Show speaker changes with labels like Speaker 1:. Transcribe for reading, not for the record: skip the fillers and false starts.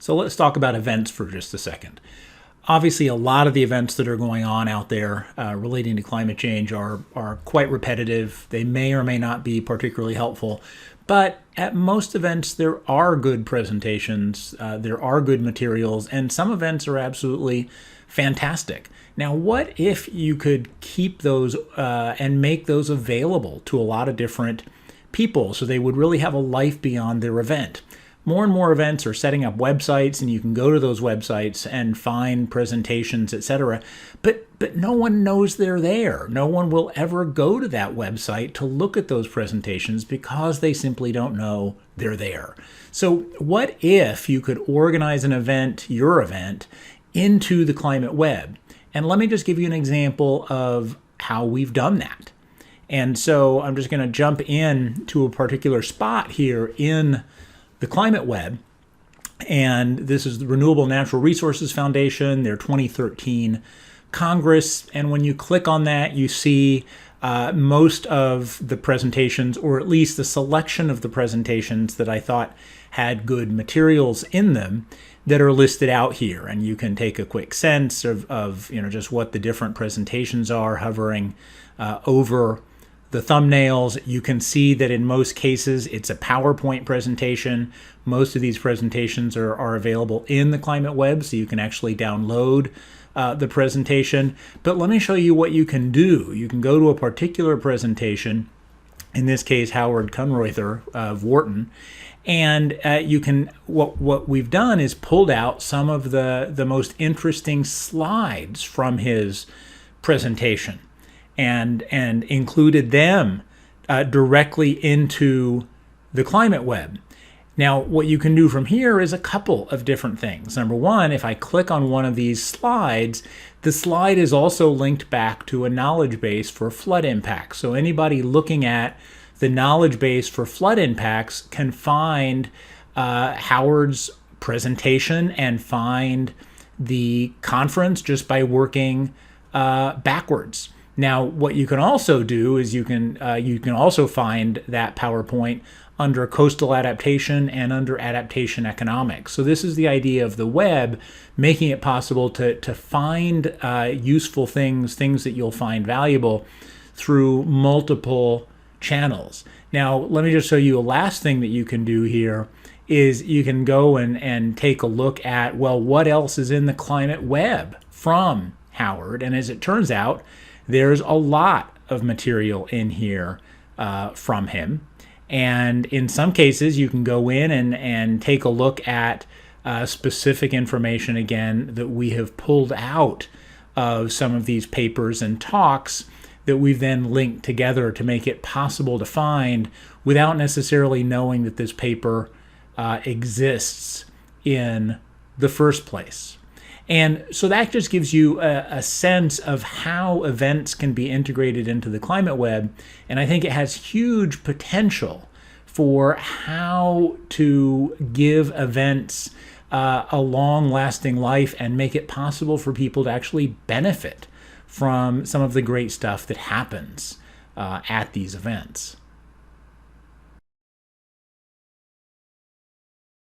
Speaker 1: So let's talk about events for just a second. Obviously, a lot of the events that are going on out there relating to climate change are quite repetitive. They may or may not be particularly helpful. But at most events, there are good presentations, there are good materials, and some events are absolutely fantastic. Now, what if you could keep those and make those available to a lot of different people so they would really have a life beyond their event? More and more events are setting up websites, and you can go to those websites and find presentations, etc. But no one knows they're there. No one will ever go to that website to look at those presentations because they simply don't know they're there. So what if you could organize an event, your event, into the climate web? And let me just give you an example of how we've done that. And so I'm just going to jump in to a particular spot here in the climate web, and this is the Renewable Natural Resources Foundation, their 2013 Congress, and when you click on that, you see most of the presentations, or at least the selection of the presentations that I thought had good materials in them that are listed out here, and you can take a quick sense of just what the different presentations are hovering over the thumbnails. You can see that in most cases it's a PowerPoint presentation. Most of these presentations are available in the climate web, so you can actually download the presentation. But let me show you what you can do. You can go to a particular presentation, in this case Howard Kunreuther of Wharton, and you can, what we've done is pulled out some of the most interesting slides from his presentation and included them directly into the climate web. Now, what you can do from here is a couple of different things. Number one, if I click on one of these slides, the slide is also linked back to a knowledge base for flood impacts. So anybody looking at the knowledge base for flood impacts can find Howard's presentation and find the conference just by working backwards. Now, what you can also do is you can also find that PowerPoint under coastal adaptation and under adaptation economics. So this is the idea of the web, making it possible to find useful things that you'll find valuable through multiple channels. Now, let me just show you a last thing that you can do here is you can go and take a look at, well, what else is in the climate web from Howard? And as it turns out, there's a lot of material in here from him. And in some cases, you can go in and take a look at specific information, again, that we have pulled out of some of these papers and talks that we've then linked together to make it possible to find without necessarily knowing that this paper exists in the first place. And so that just gives you a sense of how events can be integrated into the climate web. And I think it has huge potential for how to give events a long-lasting life and make it possible for people to actually benefit from some of the great stuff that happens at these events.